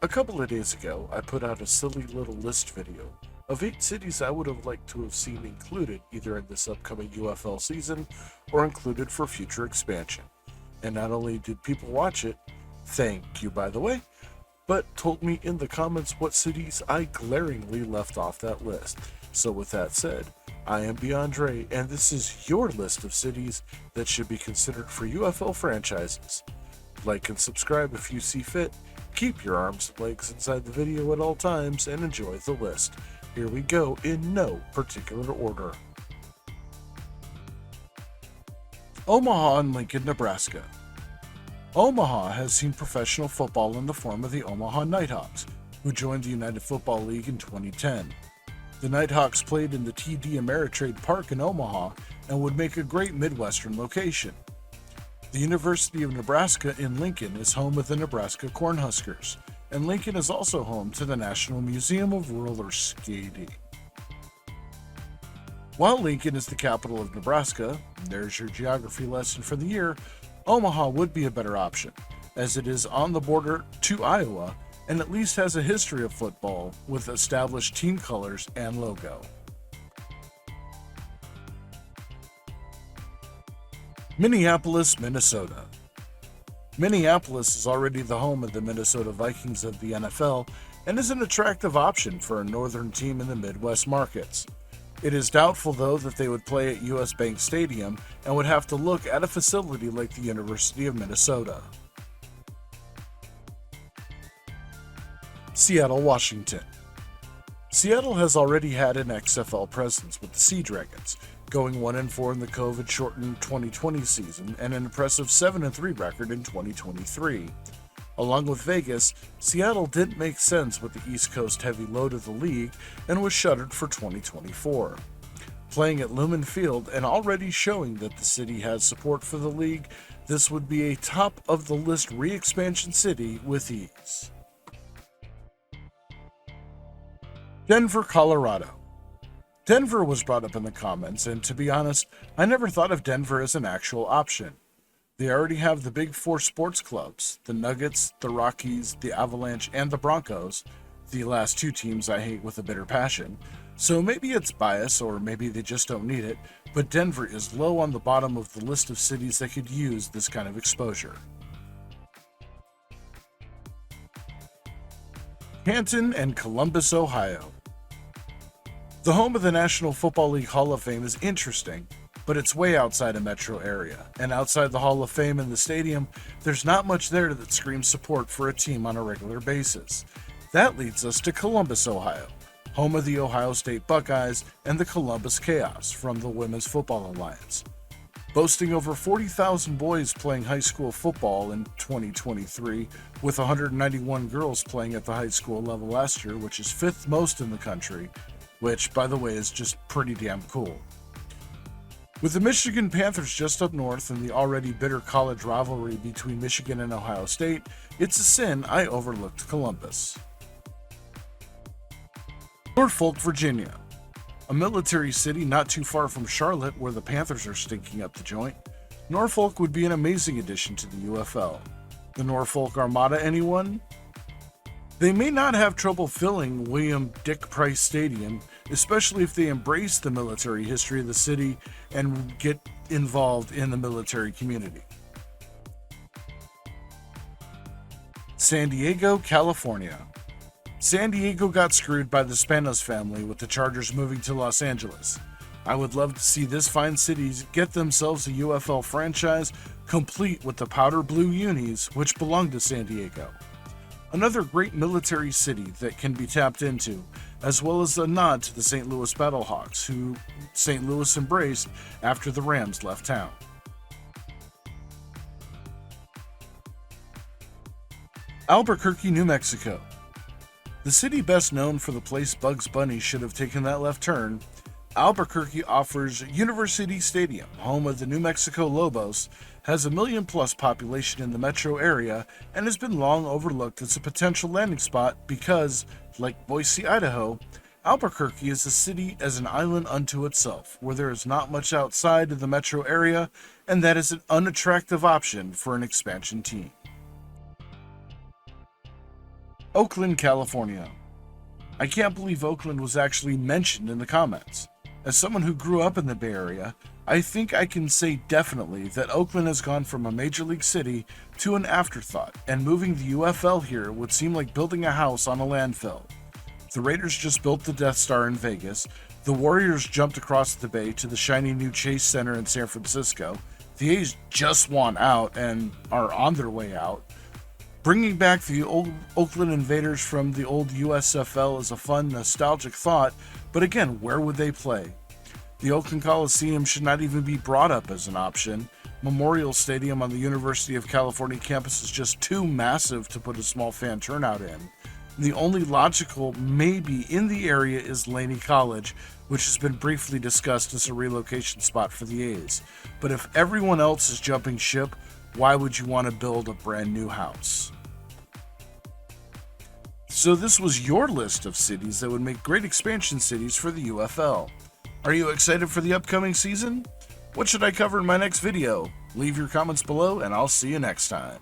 A couple of days ago, I put out a silly little list video of 8 cities I would have liked to have seen included either in this upcoming UFL season or included for future expansion. And not only did people watch it, thank you by the way, but told me in the comments what cities I glaringly left off that list. So with that said, I am Beyondre, and this is your list of cities that should be considered for UFL franchises. Like and subscribe if you see fit. Keep your arms and legs inside the video at all times and enjoy the list. Here we go in no particular order. Omaha and Lincoln, Nebraska. Omaha has seen professional football in the form of the Omaha Nighthawks, who joined the United Football League in 2010. The Nighthawks played in the TD Ameritrade Park in Omaha and would make a great Midwestern location. The University of Nebraska in Lincoln is home of the Nebraska Cornhuskers, and Lincoln is also home to the National Museum of Roller Skating. While Lincoln is the capital of Nebraska, there's your geography lesson for the year, Omaha would be a better option, as it is on the border to Iowa and at least has a history of football with established team colors and logo. Minneapolis, Minnesota. Minneapolis is already the home of the Minnesota Vikings of the NFL and is an attractive option for a northern team in the Midwest markets. It is doubtful, though, that they would play at US Bank Stadium and would have to look at a facility like the University of Minnesota. Seattle, Washington. Seattle has already had an XFL presence with the Sea Dragons, going 1-4 in the COVID-shortened 2020 season and an impressive 7-3 record in 2023. Along with Vegas, Seattle didn't make sense with the East Coast heavy load of the league and was shuttered for 2024. Playing at Lumen Field and already showing that the city has support for the league, this would be a top-of-the-list re-expansion city with ease. Denver, Colorado. Denver was brought up in the comments, and to be honest, I never thought of Denver as an actual option. They already have the big four sports clubs, the Nuggets, the Rockies, the Avalanche, and the Broncos, the last two teams I hate with a bitter passion, so maybe it's bias or maybe they just don't need it, but Denver is low on the bottom of the list of cities that could use this kind of exposure. Canton and Columbus, Ohio. The home of the National Football League Hall of Fame is interesting, but it's way outside a metro area, and outside the Hall of Fame and the stadium, there's not much there that screams support for a team on a regular basis. That leads us to Columbus, Ohio, home of the Ohio State Buckeyes and the Columbus Chaos from the Women's Football Alliance. Boasting over 40,000 boys playing high school football in 2023, with 191 girls playing at the high school level last year, which is fifth most in the country, which, by the way, is just pretty damn cool. With the Michigan Panthers just up north and the already bitter college rivalry between Michigan and Ohio State, it's a sin I overlooked Columbus. Norfolk, Virginia. A military city not too far from Charlotte where the Panthers are stinking up the joint, Norfolk would be an amazing addition to the UFL. The Norfolk Armada, anyone? They may not have trouble filling William Dick Price Stadium, especially if they embrace the military history of the city and get involved in the military community. San Diego, California. San Diego got screwed by the Spanos family with the Chargers moving to Los Angeles. I would love to see this fine city get themselves a UFL franchise complete with the powder blue unis which belong to San Diego. Another great military city that can be tapped into, as well as a nod to the St. Louis Battlehawks, who St. Louis embraced after the Rams left town. Albuquerque, New Mexico. The city best known for the place Bugs Bunny should have taken that left turn, Albuquerque offers University Stadium, home of the New Mexico Lobos, has a million-plus population in the metro area, and has been long overlooked as a potential landing spot because, like Boise, Idaho, Albuquerque is a city as an island unto itself, where there is not much outside of the metro area, and that is an unattractive option for an expansion team. Oakland, California. I can't believe Oakland was actually mentioned in the comments. As someone who grew up in the Bay Area, I think I can say definitely that Oakland has gone from a major league city to an afterthought, and moving the UFL here would seem like building a house on a landfill. The Raiders just built the Death Star in Vegas, the Warriors jumped across the bay to the shiny new Chase Center in San Francisco, the A's just won out and are on their way out. Bringing back the old Oakland Invaders from the old USFL is a fun, nostalgic thought, but again, where would they play? The Oakland Coliseum should not even be brought up as an option. Memorial Stadium on the University of California campus is just too massive to put a small fan turnout in. The only logical maybe in the area is Laney College, which has been briefly discussed as a relocation spot for the A's. But if everyone else is jumping ship, why would you want to build a brand new house? So this was your list of cities that would make great expansion cities for the UFL. Are you excited for the upcoming season? What should I cover in my next video? Leave your comments below and I'll see you next time.